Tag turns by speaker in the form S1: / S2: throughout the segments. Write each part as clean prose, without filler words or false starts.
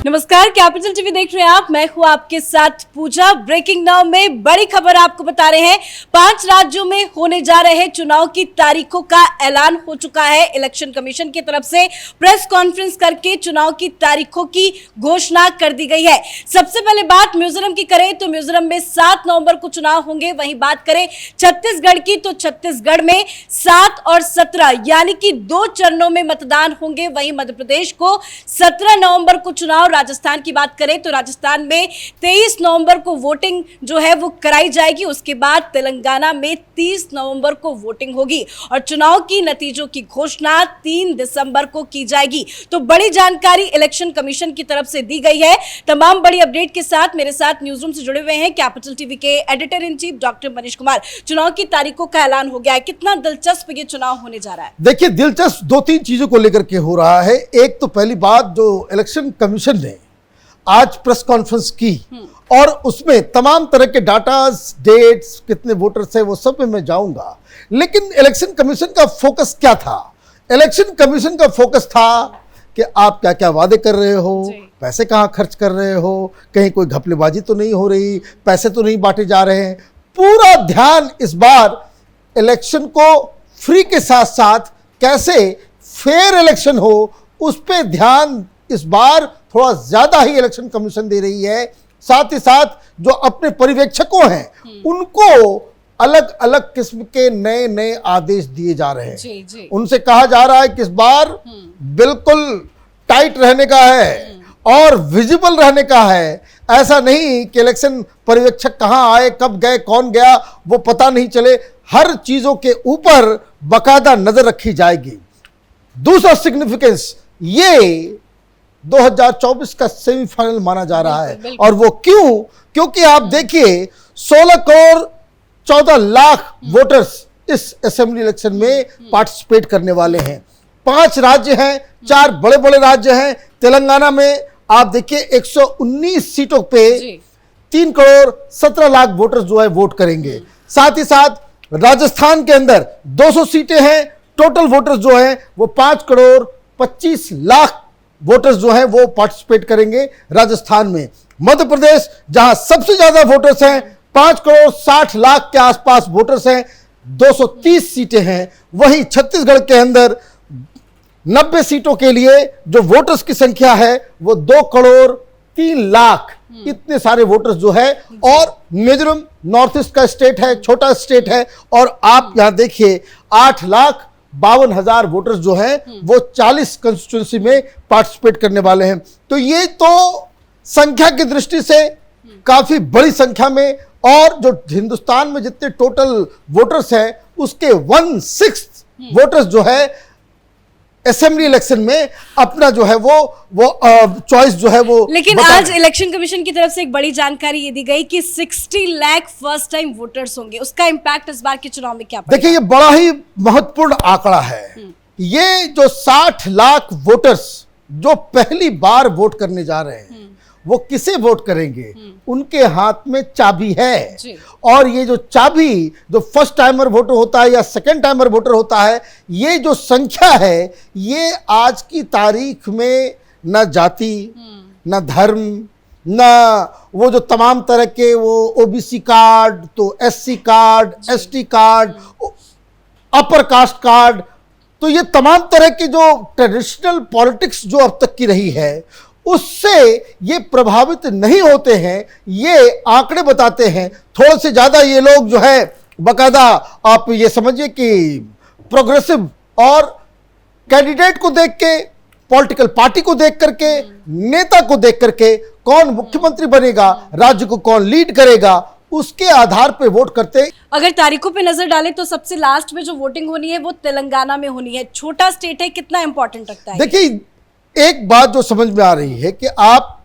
S1: नमस्कार, capital TV देख रहे हैं आप। मैं हूं आपके साथ पूजा। ब्रेकिंग नाउ में बड़ी खबर आपको बता रहे हैं। 5 राज्यों में होने जा रहे चुनाव की तारीखों का ऐलान हो चुका है। इलेक्शन कमीशन की तरफ से प्रेस कॉन्फ्रेंस करके चुनाव की तारीखों की घोषणा कर दी गई है। सबसे पहले बात मिजोरम की करें तो मिजोरम में 7 नवंबर को चुनाव होंगे। वहीं बात करें छत्तीसगढ़ की तो छत्तीसगढ़ में 7 और 17 यानी कि 2 चरणों में मतदान होंगे। वहीं मध्य प्रदेश को 17 नवंबर को चुनाव। राजस्थान की बात करें तो राजस्थान में 23 नवंबर को वोटिंग जो है वो कराई जाएगी। उसके बाद तेलंगाना में 30 नवंबर को वोटिंग होगी और चुनाव की नतीजों की घोषणा 3 दिसंबर को की जाएगी। तो बड़ी जानकारी इलेक्शन कमीशन की तरफ से दी गई है। तमाम बड़ी अपडेट के साथ मेरे साथ न्यूज रूम से जुड़े हुए हैं कैपिटल टीवी के editor in chief doctor Manish Kumar. चुनाव की तारीखों का ऐलान हो गया है। कितना दिलचस्प ये चुनाव होने जा रहा है?
S2: देखिए, दिलचस्प 2-3 चीजों को लेकर के हो रहा है। एक तो पहली बात, जो इलेक्शन कमीशन ने आज प्रेस कॉन्फ्रेंस की और उसमें तमाम तरह के डाटा, डेट्स, कितने वोटर्स हैं, वो सब में मैं जाऊंगा। लेकिन इलेक्शन कमीशन का फोकस क्या था? इलेक्शन कमीशन का फोकस था कि आप क्या क्या वादे कर रहे हो, पैसे कहां खर्च कर रहे हो, कहीं कोई घपलेबाजी तो नहीं हो रही, पैसे तो नहीं बांटे जा रहे हैं। पूरा ध्यान इस बार इलेक्शन को फ्री के साथ साथ कैसे फेयर इलेक्शन हो, उस पर ध्यान इस बार थोड़ा ज्यादा ही इलेक्शन कमीशन दे रही है। साथ ही साथ जो अपने पर्यवेक्षकों हैं उनको अलग अलग किस्म के नए नए आदेश दिए जा रहे हैं। उनसे कहा जा रहा है कि इस बार बिल्कुल टाइट रहने का है और विजिबल रहने का है। ऐसा नहीं कि इलेक्शन पर्यवेक्षक कहां आए, कब गए, कौन गया, वो पता नहीं चले। हर चीजों के ऊपर बाकायदा नजर रखी जाएगी। दूसरा सिग्निफिकेंस, ये 2024 का सेमीफाइनल माना जा रहा है। और वो क्योंकि आप देखिए 16 करोड़ 14 लाख वोटर्स इस असेंबली इलेक्शन में पार्टिसिपेट करने वाले हैं। 5 राज्य हैं, 4 बड़े बड़े राज्य हैं। तेलंगाना में आप देखिए 119 सीटों पे 3 करोड़ 17 लाख वोटर्स जो है वोट करेंगे। साथ ही साथ राजस्थान के अंदर 200 सीटें हैं। टोटल वोटर्स जो हैं वो 5 करोड़ 25 लाख वोटर्स जो हैं वो पार्टिसिपेट करेंगे राजस्थान में। मध्य प्रदेश जहां सबसे ज्यादा वोटर्स हैं, 5 करोड़ 60 लाख के आसपास वोटर्स हैं, 230 सीटें हैं। वहीं छत्तीसगढ़ के अंदर 90 सीटों के लिए जो वोटर्स की संख्या है वो 2 करोड़ 3 लाख, इतने सारे वोटर्स जो है। और मिजोरम नॉर्थ ईस्ट का स्टेट है, छोटा स्टेट है, और आप यहां देखिए 8,52,000 वोटर्स जो हैं वो 40 कंस्टिट्यूंसी में पार्टिसिपेट करने वाले हैं। तो ये तो संख्या की दृष्टि से काफी बड़ी संख्या में, और जो हिंदुस्तान में जितने टोटल वोटर्स हैं उसके 1/6 वोटर्स जो है असेंबली इलेक्शन में अपना जो है वो चॉइस जो है वो।
S1: लेकिन आज इलेक्शन कमीशन की तरफ से एक बड़ी जानकारी ये दी गई कि 60 लाख फर्स्ट टाइम वोटर्स होंगे। उसका इंपैक्ट इस बार के चुनाव में क्या पड़ेगा?
S2: देखिए, ये बड़ा ही महत्वपूर्ण आंकड़ा है। ये जो 60 लाख वोटर्स जो पहली बार वोट करने जा रहे हैं, वो किसे वोट करेंगे? उनके हाथ में चाबी है। और ये जो चाबी, जो फर्स्ट टाइमर वोटर होता है या सेकंड टाइमर वोटर होता है, ये जो संख्या है, ये आज की तारीख में न जाति, न धर्म, न वो जो तमाम तरह के वो ओबीसी कार्ड, तो SC card, ST card, upper caste card, तो ये तमाम तरह की जो ट्रेडिशनल पॉलिटिक्स जो अब तक की रही है उससे ये प्रभावित नहीं होते हैं। ये आंकड़े बताते हैं। थोड़े से ज्यादा ये लोग जो है बाकायदा आप ये समझिए कि प्रोग्रेसिव और कैंडिडेट को देख के, पॉलिटिकल पार्टी को देख करके, नेता को देख करके, कौन मुख्यमंत्री बनेगा, राज्य को कौन लीड करेगा, उसके आधार पे वोट करते।
S1: अगर तारीखों पे नजर डालें तो सबसे लास्ट में जो वोटिंग होनी है वो तेलंगाना में होनी है। छोटा स्टेट है, कितना इंपॉर्टेंट लगता है?
S2: देखिए, एक बात जो समझ में आ रही है कि आप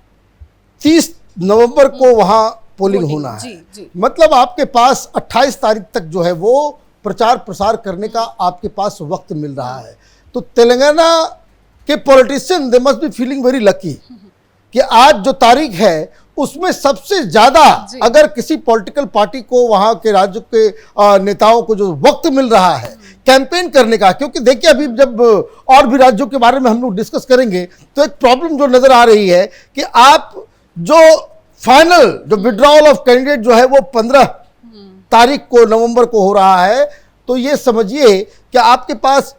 S2: 30 नवंबर को वहां पोलिंग होना है। मतलब आपके पास 28 तारीख तक जो है वो प्रचार प्रसार करने का आपके पास वक्त मिल रहा है। तो तेलंगाना के politician they must be feeling very lucky कि आज जो तारीख है उसमें सबसे ज्यादा अगर किसी पॉलिटिकल पार्टी को वहां के राज्य के नेताओं को जो वक्त मिल रहा है कैंपेन करने का, क्योंकि देखिए अभी जब और भी राज्यों के बारे में हम लोग डिस्कस करेंगे तो एक प्रॉब्लम जो नजर आ रही है कि आप जो फाइनल जो विड्रॉल ऑफ कैंडिडेट जो है वो 15 तारीख को नवंबर को हो रहा है, तो ये समझिए कि आपके पास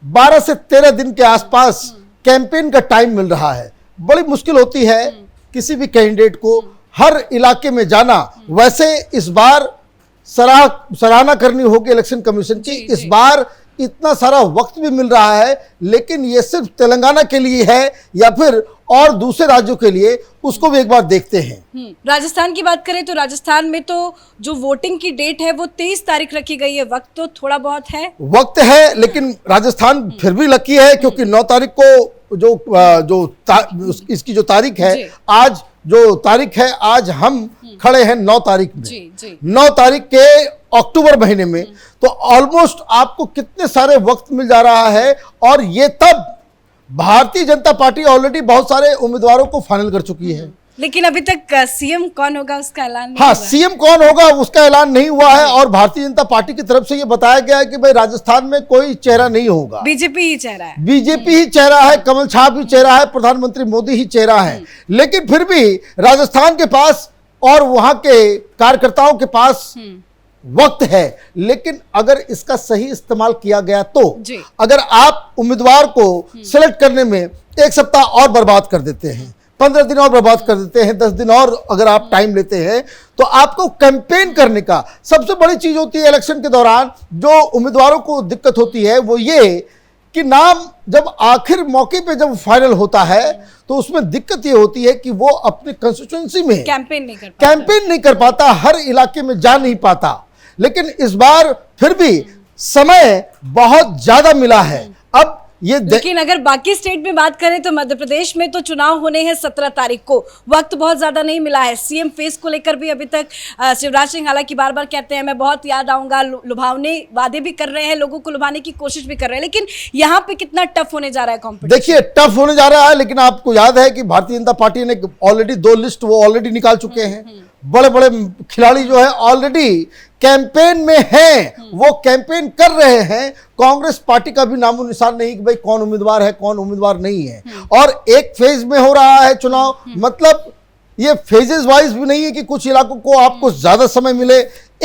S2: 12 से 13 दिन के आसपास कैंपेन का टाइम मिल रहा है। बड़ी मुश्किल होती है किसी भी कैंडिडेट को हर इलाके में जाना। वैसे इस बार सराहना करनी होगी इलेक्शन कमीशन की, इस बार इतना सारा वक्त भी मिल रहा है, लेकिन ये सिर्फ तेलंगाना के लिए है या फिर और दूसरे राज्यों के लिए, उसको भी एक बार देखते हैं।
S1: राजस्थान की बात करें तो राजस्थान में तो जो वोटिंग की डेट है वो 23 तारीख रखी गई है। वक्त तो थोड़ा बहुत है, वक्त
S2: है, लेकिन राजस्थान फिर भी लकी है क्योंकि 9 तारीख को इसकी जो तारीख है, आज जो तारीख है, आज हम खड़े हैं 9 तारीख में, 9 तारीख के अक्टूबर महीने में, तो ऑलमोस्ट आपको कितने सारे वक्त मिल जा रहा है। और ये तब भारतीय जनता पार्टी ऑलरेडी बहुत सारे उम्मीदवारों को फाइनल कर चुकी है,
S1: लेकिन अभी तक सीएम कौन होगा उसका ऐलान नहीं
S2: हुआ। सीएम कौन होगा उसका ऐलान नहीं हुआ है और भारतीय जनता पार्टी की तरफ से ये बताया गया है कि भाई राजस्थान में कोई चेहरा नहीं होगा,
S1: बीजेपी ही चेहरा है,
S2: बीजेपी ही चेहरा है, कमल छाप ही चेहरा है, प्रधानमंत्री मोदी ही चेहरा है। लेकिन फिर भी राजस्थान के पास और वहां के कार्यकर्ताओं के पास वक्त है, लेकिन अगर इसका सही इस्तेमाल किया गया तो अगर आप उम्मीदवार को सिलेक्ट करने में 1 सप्ताह और बर्बाद कर देते हैं, 15 दिन और बर्बाद कर देते हैं, 10 दिन और अगर आप टाइम लेते हैं, तो आपको कैंपेन करने का सबसे बड़ी चीज होती है इलेक्शन के दौरान जो उम्मीदवारों को दिक्कत होती है वो ये कि नाम जब आखिर मौके पे जब फाइनल होता है तो उसमें दिक्कत ये होती है कि वो अपने कंस्टिट्यूएंसी में कैंपेन नहीं कर पाता, हर इलाके में जा नहीं पाता। लेकिन इस बार फिर भी समय बहुत ज्यादा मिला है। अब ये
S1: लेकिन अगर बाकी स्टेट में बात करें तो मध्य प्रदेश में तो चुनाव होने हैं 17 तारीख को, वक्त बहुत ज्यादा नहीं मिला है। सीएम फेस को लेकर भी अभी तक शिवराज सिंह हालांकि बार बार कहते हैं मैं बहुत याद आऊंगा, लुभावने वादे भी कर रहे हैं, लोगों को लुभाने की कोशिश भी कर रहे हैं, लेकिन यहाँ पे कितना टफ होने जा रहा है कॉम्पिटिशन।
S2: देखिए टफ होने जा रहा है, लेकिन आपको याद है कि भारतीय जनता पार्टी ने ऑलरेडी 2 लिस्ट वो ऑलरेडी निकाल चुके हैं। बड़े बड़े खिलाड़ी जो है ऑलरेडी कैंपेन में हैं, वो कैंपेन कर रहे हैं। कांग्रेस पार्टी का भी नामो निशान नहीं कि भाई कौन उम्मीदवार है कौन उम्मीदवार नहीं है। और एक फेज में हो रहा है चुनाव, मतलब ये फेजेस वाइज भी नहीं है कि कुछ इलाकों को आपको ज्यादा समय मिले।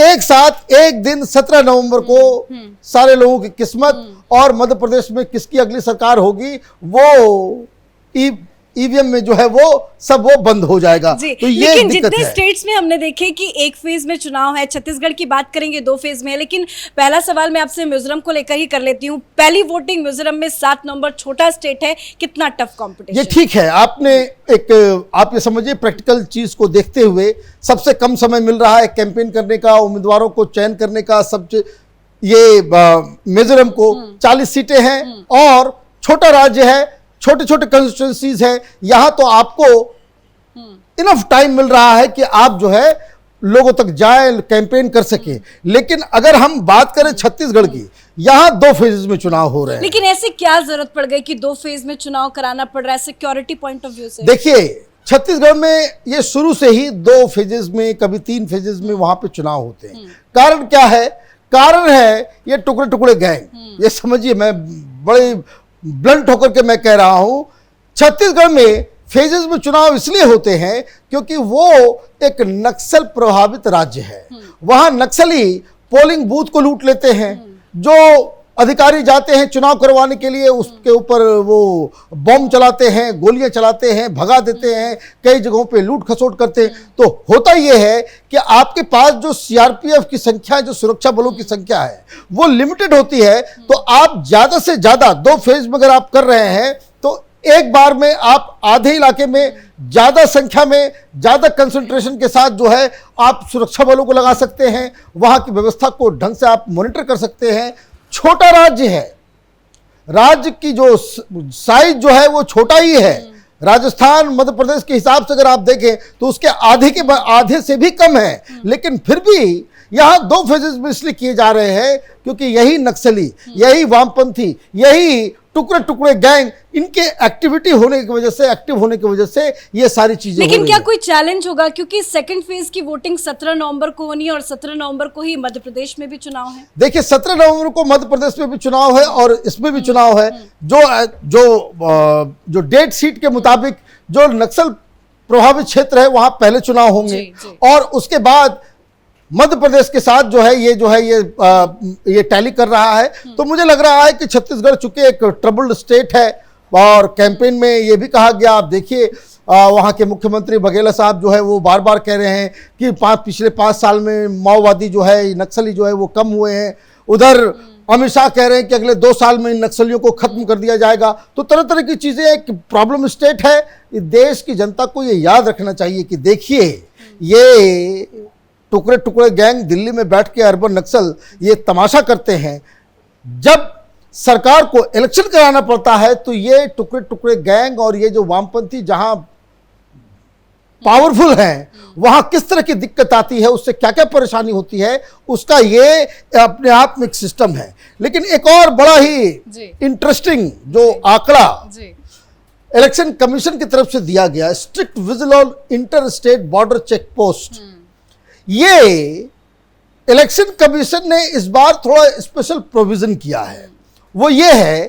S2: एक साथ एक दिन 17 नवंबर को सारे लोगों की किस्मत और मध्य प्रदेश में किसकी अगली सरकार होगी वो ईवीएम में जो है वो सब वो बंद हो जाएगा। तो ये
S1: लेकिन जितने स्टेट्स में हमने देखे कि एक फेज में चुनाव है, छत्तीसगढ़ की बात करेंगे 2 फेज में है, लेकिन पहला सवाल मैं आपसे मिजोरम को लेकर ही कर लेती हूँ। पहली वोटिंग मिजोरम में 7 नवंबर, छोटा स्टेट है, कितना टफ कॉम्पिटिशन।
S2: ये ठीक है, आप ये समझिए प्रैक्टिकल चीज को देखते हुए सबसे कम समय मिल रहा है कैंपेन करने का, उम्मीदवारों को चयन करने का। सब ये मिजोरम को 40 सीटें हैं और छोटा राज्य है, छोटे छोटे कंस्टिट्यूएंसीज है, यहां तो आपको इनफ टाइम मिल रहा है कि आप जो है लोगों तक जाएं, कैंपेन कर सके। लेकिन अगर हम बात करें छत्तीसगढ़ की, यहां 2 फेजेस में चुनाव हो रहे हैं।
S1: लेकिन ऐसे क्या जरूरत पड़ गई कि 2 फेज में चुनाव कराना पड़ रहा है सिक्योरिटी पॉइंट ऑफ व्यू से?
S2: देखिए छत्तीसगढ़ में ये शुरू से ही 2 फेजेस में, कभी 3 फेजेस में वहां पे चुनाव होते हैं। कारण क्या है? कारण है ये टुकड़े टुकड़े गैंग। ये समझिए, मैं बड़े ब्लंट होकर के मैं कह रहा हूं, छत्तीसगढ़ में फेजेस में चुनाव इसलिए होते हैं क्योंकि वो एक नक्सल प्रभावित राज्य है। वहां नक्सली पोलिंग बूथ को लूट लेते हैं। जो अधिकारी जाते हैं चुनाव करवाने के लिए, उसके ऊपर वो बम चलाते हैं, गोलियां चलाते हैं, भगा देते हैं, कई जगहों पे लूट खसोट करते हैं। तो होता यह है कि आपके पास जो सीआरपीएफ की संख्या, जो सुरक्षा बलों की संख्या है, वो लिमिटेड होती है। तो आप ज्यादा से ज्यादा 2 फेज में अगर आप कर रहे हैं तो एक बार में आप आधे इलाके में ज्यादा संख्या में, ज्यादा कंसंट्रेशन के साथ जो है आप सुरक्षा बलों को लगा सकते हैं, वहां की व्यवस्था को ढंग से आप मॉनिटर कर सकते हैं। छोटा राज्य है, राज्य की जो साइज जो है वो छोटा ही है। राजस्थान मध्य प्रदेश के हिसाब से अगर आप देखें तो उसके आधे से भी कम है, लेकिन फिर भी यहाँ 2 फेजेस में इसलिए किए जा रहे हैं क्योंकि यही नक्सली, यही वामपंथी, यही टुकड़े टुकड़े गैंग, इनके एक्टिविटी होने की वजह से, एक्टिव होने की वजह से ये सारी चीजें
S1: लेकिन
S2: हो रही
S1: क्या
S2: हैं।
S1: कोई चैलेंज होगा, क्योंकि सेकंड फेज की वोटिंग 17 नवंबर को होनी है और 17 नवंबर को ही मध्य प्रदेश में भी चुनाव है।
S2: देखिए 17 नवंबर को मध्य प्रदेश में भी चुनाव है और इसमें भी चुनाव है। जो डेट शीट के मुताबिक जो नक्सल प्रभावित क्षेत्र है वहां पहले चुनाव होंगे
S1: जी, जी।
S2: और उसके बाद मध्य प्रदेश के साथ ये टैली कर रहा है। तो मुझे लग रहा है कि छत्तीसगढ़ चूंकि एक ट्रबल्ड स्टेट है और कैंपेन में ये भी कहा गया, आप देखिए वहाँ के मुख्यमंत्री बघेला साहब जो है वो बार बार कह रहे हैं कि पिछले 5 साल में माओवादी जो है, नक्सली जो है वो कम हुए हैं। उधर अमित शाह कह रहे हैं कि अगले 2 साल में इन नक्सलियों को खत्म कर दिया जाएगा। तो तरह तरह की चीजें, एक प्रॉब्लम स्टेट है। इस देश की जनता को ये याद रखना चाहिए कि देखिए ये टुकड़े टुकड़े गैंग दिल्ली में बैठ के अर्बन नक्सल ये तमाशा करते हैं। जब सरकार को इलेक्शन कराना पड़ता है तो ये टुकड़े टुकड़े गैंग और ये जो वामपंथी जहां पावरफुल हैं वहां किस तरह की दिक्कत आती है, उससे क्या क्या परेशानी होती है, उसका ये अपने आप में एक सिस्टम है। लेकिन एक और बड़ा ही इंटरेस्टिंग जो आंकड़ा इलेक्शन कमीशन की तरफ से दिया गया, strict vigil on inter state border check post, ये इलेक्शन कमीशन ने इस बार थोड़ा स्पेशल प्रोविजन किया है। वो ये है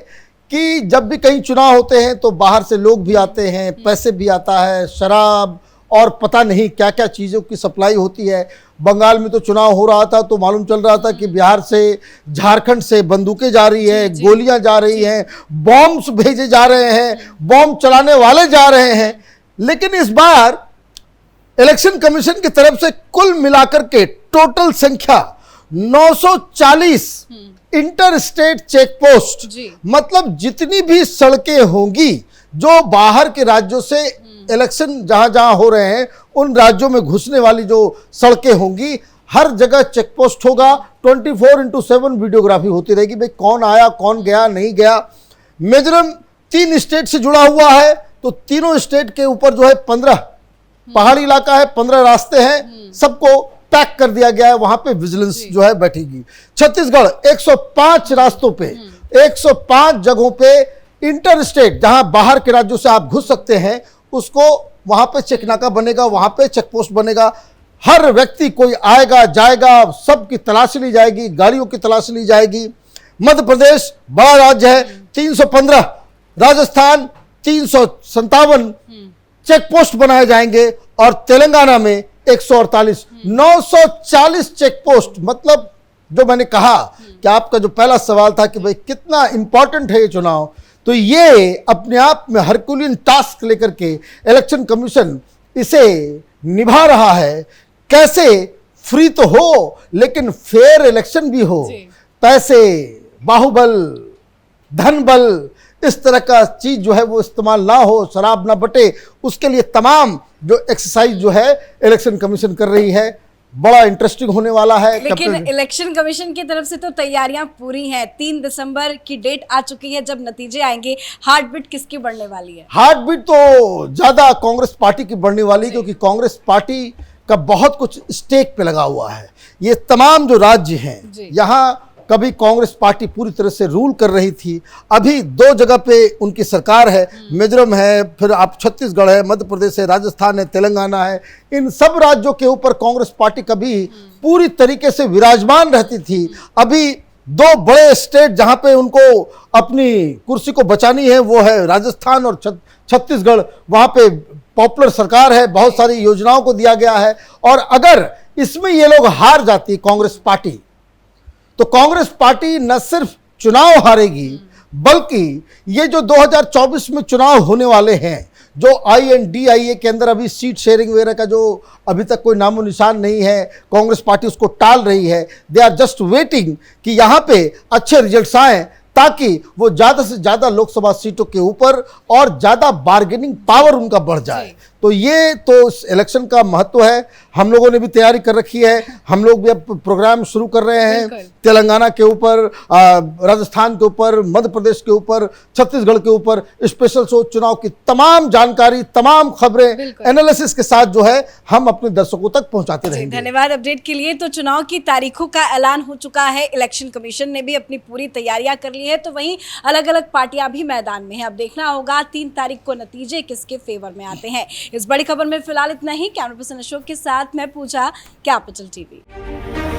S2: कि जब भी कहीं चुनाव होते हैं तो बाहर से लोग भी आते हैं, पैसे भी आता है, शराब और पता नहीं क्या क्या चीज़ों की सप्लाई होती है। बंगाल में तो चुनाव हो रहा था तो मालूम चल रहा था कि बिहार से, झारखंड से बंदूकें जा रही है, गोलियां जा रही हैं, बॉम्ब्स भेजे जा रहे हैं, बॉम्ब चलाने वाले जा रहे हैं। लेकिन इस बार इलेक्शन कमीशन की तरफ से कुल मिलाकर के टोटल संख्या 940 इंटर स्टेट चेक पोस्ट, मतलब जितनी भी सड़कें होंगी जो बाहर के राज्यों से इलेक्शन जहां जहां हो रहे हैं उन राज्यों में घुसने वाली जो सड़कें होंगी, हर जगह चेक पोस्ट होगा। 24/7 वीडियोग्राफी होती रहेगी, भाई कौन आया कौन गया नहीं गया। मिजोरम 3 स्टेट से जुड़ा हुआ है तो तीनों स्टेट के ऊपर जो है 15 पहाड़ी इलाका है, 15 रास्ते हैं, सबको पैक कर दिया गया है, वहां पे विजिलेंस जो है बैठेगी। छत्तीसगढ़ 105 रास्तों पे, 105 जगहों पे इंटर स्टेट जहां बाहर के राज्यों से आप घुस सकते हैं उसको वहां पे चेक नाका बनेगा, वहां पे चेक पोस्ट बनेगा। हर व्यक्ति कोई आएगा जाएगा सबकी तलाशी ली जाएगी, गाड़ियों की तलाशी ली जाएगी। मध्य प्रदेश बड़ा राज्य है, 315, राजस्थान 357 चेक पोस्ट बनाए जाएंगे और तेलंगाना में 148, 940 चेक पोस्ट। मतलब जो मैंने कहा कि आपका जो पहला सवाल था कि भाई कितना इंपॉर्टेंट है ये चुनाव, तो ये अपने आप में हरकुलियन टास्क लेकर के इलेक्शन कमीशन इसे निभा रहा है। कैसे फ्री तो हो लेकिन फेयर इलेक्शन भी हो, पैसे, बाहुबल, धन बल, इस तरह का चीज जो है वो इस्तेमाल ना हो, शराब ना बटे, उसके लिए तमाम जो एक्सरसाइज जो है इलेक्शन कमीशन कर रही है। बड़ा इंटरेस्टिंग होने वाला है।
S1: लेकिन इलेक्शन कमीशन की तरफ से तो तैयारियां पूरी हैं। 3 दिसंबर की डेट आ चुकी है जब नतीजे आएंगे। हार्ट बीट किसकी बढ़ने वाली है?
S2: हार्ट बीट तो ज्यादा कांग्रेस पार्टी की बढ़ने वाली, क्योंकि कांग्रेस पार्टी का बहुत कुछ स्टेक पे लगा हुआ है। ये तमाम जो राज्य हैं, यहाँ कभी कांग्रेस पार्टी पूरी तरह से रूल कर रही थी, अभी 2 जगह पे उनकी सरकार है, मिजोरम है, फिर आप छत्तीसगढ़ है, मध्य प्रदेश है, राजस्थान है, तेलंगाना है। इन सब राज्यों के ऊपर कांग्रेस पार्टी कभी पूरी तरीके से विराजमान रहती थी। अभी 2 बड़े स्टेट जहां पे उनको अपनी कुर्सी को बचानी है वो है राजस्थान और छत्तीसगढ़। वहां पे पॉपुलर सरकार है, बहुत सारी योजनाओं को दिया गया है। और अगर इसमें ये लोग हार जाती कांग्रेस पार्टी, तो कांग्रेस पार्टी न सिर्फ चुनाव हारेगी बल्कि ये जो 2024 में चुनाव होने वाले हैं, जो INDIA के अंदर अभी सीट शेयरिंग वगैरह का जो अभी तक कोई नामो निशान नहीं है, कांग्रेस पार्टी उसको टाल रही है। दे आर जस्ट वेटिंग कि यहां पे अच्छे रिजल्ट्स आए ताकि वो ज्यादा से ज्यादा लोकसभा सीटों के ऊपर और ज्यादा बार्गेनिंग पावर उनका बढ़ जाए। तो ये तो इस इलेक्शन का महत्व है। हम लोगों ने भी तैयारी कर रखी है, हम लोग भी अब प्रोग्राम शुरू कर रहे हैं तेलंगाना के ऊपर, राजस्थान के ऊपर, मध्य प्रदेश के ऊपर, छत्तीसगढ़ के ऊपर स्पेशल शो, चुनाव की तमाम जानकारी, तमाम खबरें एनालिसिस के साथ जो है हम अपने दर्शकों तक पहुंचाते रहेंगे।
S1: धन्यवाद अपडेट के लिए। तो चुनाव की तारीखों का ऐलान हो चुका है, इलेक्शन कमीशन ने भी अपनी पूरी तैयारियां कर ली है, तो वहीं अलग अलग पार्टियां भी मैदान में हैं। अब देखना होगा 3 तारीख को नतीजे किसके फेवर में आते हैं। इस बड़ी खबर में फिलहाल इतना ही। कैमरा पर्सन अशोक के साथ मैं पूजा, कैपिटल टीवी।